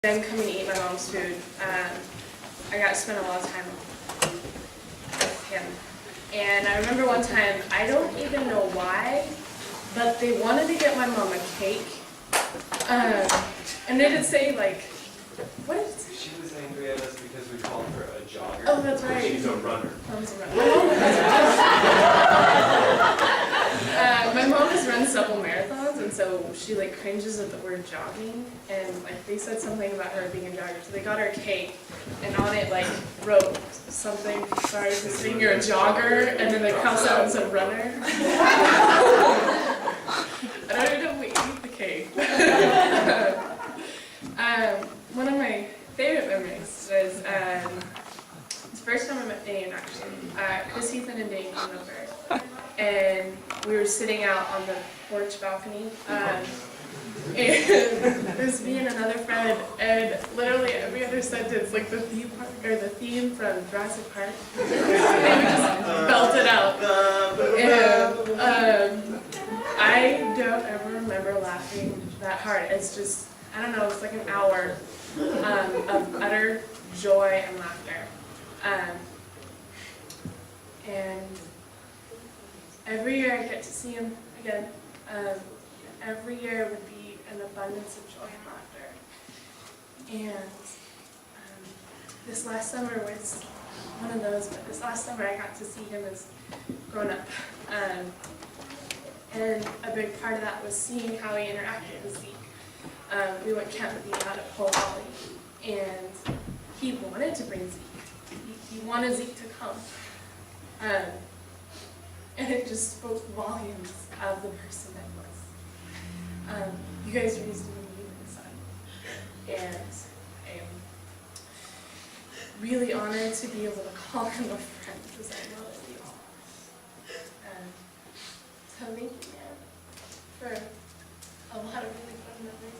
I'm coming to eat my mom's food. I got to spend a lot of time with him. And I remember one time, I don't even know why, but they wanted to get my mom a cake. And they did say, like, what did it say? She was angry at us because we called her a jogger. Oh, that's right. She's a runner. Mom's a runner. My mom has run several marathons, and so she like cringes at the word jogging. And like they said something about her being a jogger, so they got her a cake, and on it like wrote something. Sorry for saying you're a jogger, and then they crossed out and said runner. I don't even know if we eat the cake. One of my favorite memories was the first time I met Dane, actually. Chris, Ethan, and Dane came over, and we were sitting out on the porch balcony, and it was me and another friend, and literally every other sentence, like the theme from Jurassic Park, and we just belted out. And I don't ever remember laughing that hard. It's just, I don't know, it's like an hour of utter joy and laughter. And every year I get to see him again. Every year would be an abundance of joy and laughter. And this last summer was one of those, but this last summer I got to see him as grown up. And a big part of that was seeing how he interacted with Zeke. We went camping out at Pole Valley, and he wanted to bring Zeke. He wanted Zeke to come. And it just spoke volumes of the person that he was. You guys raised him and me and son. And I am really honored to be able to call him a friend, because I know that we all are. So thank you, man, for a lot of really fun memories.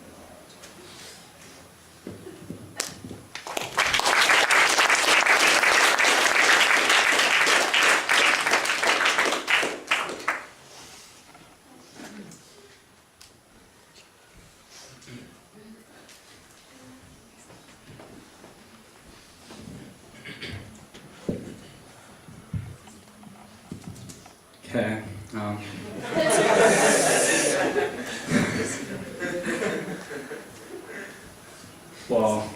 Okay. Well,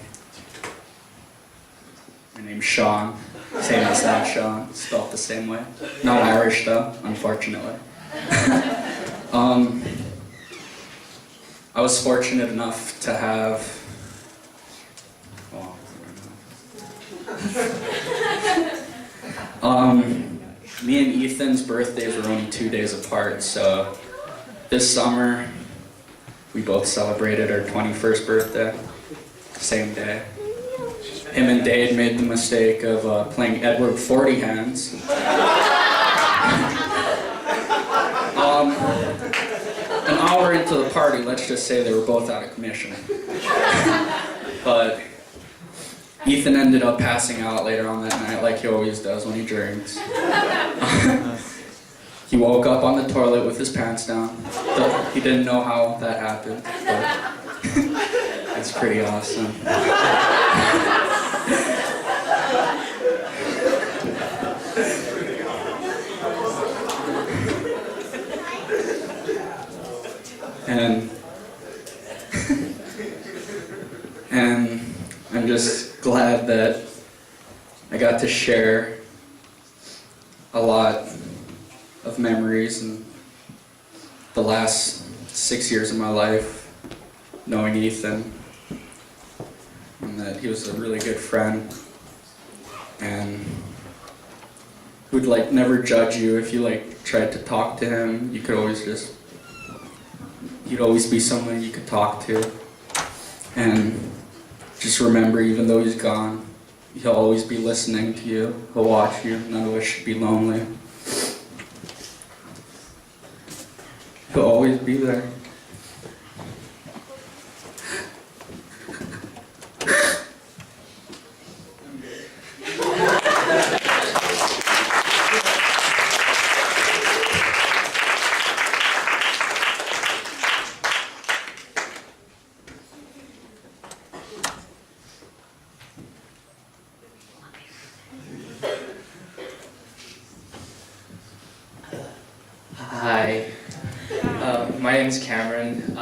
my name's Sean. Same as that, Sean. Spelled the same way. Not Irish though, unfortunately. I was fortunate enough to have. Me and Ethan's birthdays were only 2 days apart, so this summer we both celebrated our 21st birthday, same day. Him and Dade made the mistake of playing Edward 40 Hands. An hour into the party, let's just say they were both out of commission. But Ethan ended up passing out later on that night, like he always does when he drinks. He woke up on the toilet with his pants down. He didn't know how that happened, but it's pretty awesome. And I'm just glad that I got to share a lot of memories in the last 6 years of my life, knowing Ethan, and that he was a really good friend, and who'd like never judge you if you like tried to talk to him. You could always he'd always be someone you could talk to, and just remember, even though he's gone, he'll always be listening to you. He'll watch you. None of us should be lonely. He'll always be there. name's Cameron.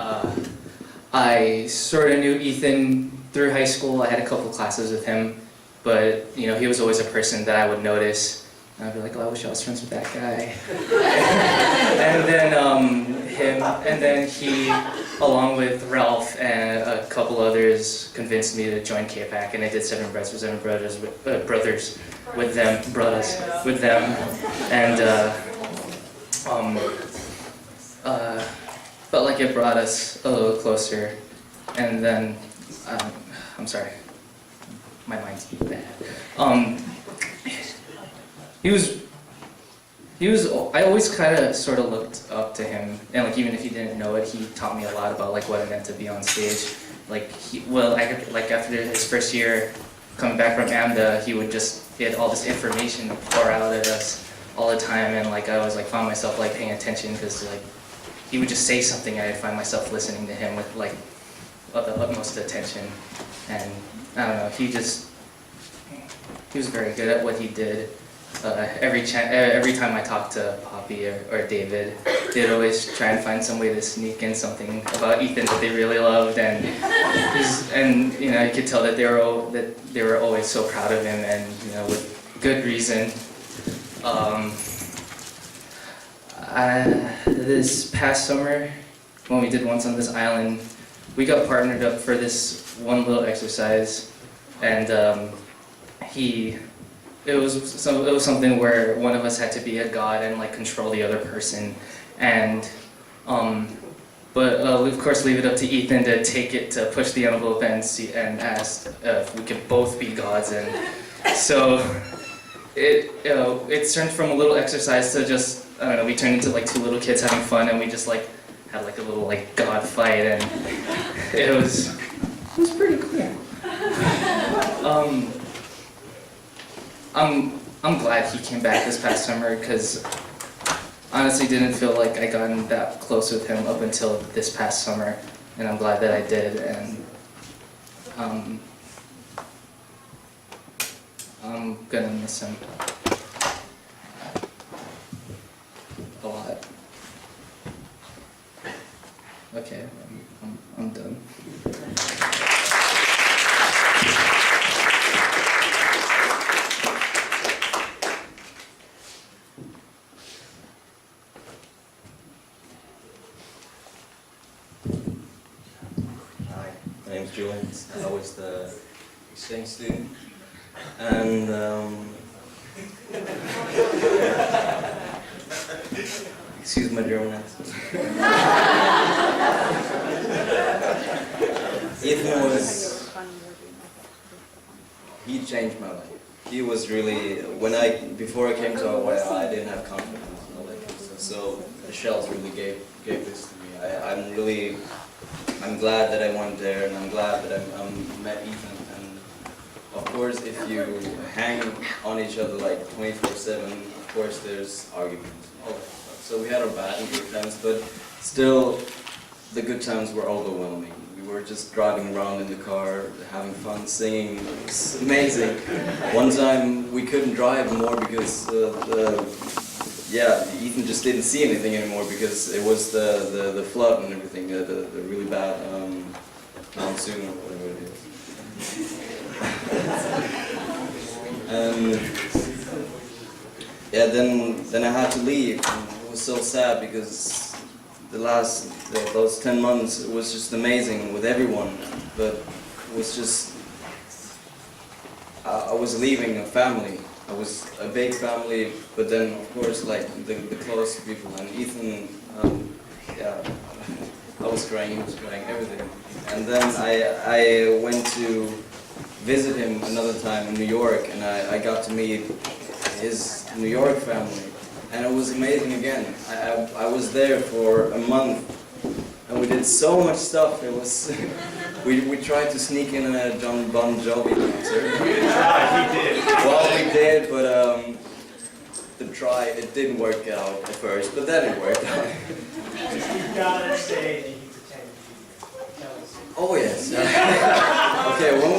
I sort of knew Ethan through high school. I had a couple classes with him, but you know, he was always a person that I would notice. And I'd be like, oh, I wish I was friends with that guy. and then he, along with Ralph and a couple others, convinced me to join K-Pac, and I did Seven Breaths for Seven Brothers with them, and felt like it brought us a little closer. And then, I'm sorry, my mind's bad. I always kind of sort of looked up to him, and like even if he didn't know it, he taught me a lot about like what it meant to be on stage. Like after his first year coming back from AMDA, he had all this information pour out at us all the time, and like I always like found myself like paying attention because like he would just say something and I'd find myself listening to him with like the utmost attention. And I don't know, he was very good at what he did. Every time I talked to Poppy or David, they'd always try and find some way to sneak in something about Ethan that they really loved, and you know, you could tell that they were always so proud of him, and you know, with good reason. This past summer, when we did Once on This Island, we got partnered up for this one little exercise, and it was something where one of us had to be a god and like control the other person, and we of course leave it up to Ethan to take it, to push the envelope and ask if we could both be gods. And so it turned from a little exercise to just, I don't know, we turned into like two little kids having fun, and we just like had like a little like god fight, and it was pretty cool. I'm glad he came back this past summer, because honestly didn't feel like I gotten that close with him up until this past summer, and I'm glad that I did. And I'm gonna miss him a lot. Okay, I'm done. My name's Julian. I was the exchange student, and excuse my German accent. Ethan he changed my life. He was really, before I came to Hawaii, I didn't have confidence and all that kind of stuff. So the Shells really gave this to me. I'm glad that I went there, and I'm glad that I met Ethan. And of course, if you hang on each other like 24/7, of course there's arguments and all that stuff. So we had our bad and good times, but still, the good times were overwhelming. We were just driving around in the car, having fun, singing. It was amazing. One time we couldn't drive more because Ethan just didn't see anything anymore because it was the flood and everything, the really bad monsoon or whatever it is. Then I had to leave, and it was so sad because those 10 months, it was just amazing with everyone, but it was just, I was leaving a family. I was a big family, but then of course like the close people, and Ethan, I was crying, he was crying, everything. And then I went to visit him another time in New York, and I got to meet his New York family, and it was amazing again. I was there for a month, and we did so much stuff. It was we tried to sneak in a John Bon Jovi concert. He did. Well, we did, but it didn't work out at first, but then it worked out. You gotta say that he pretended to be there. Tell us. Oh yes. Okay, when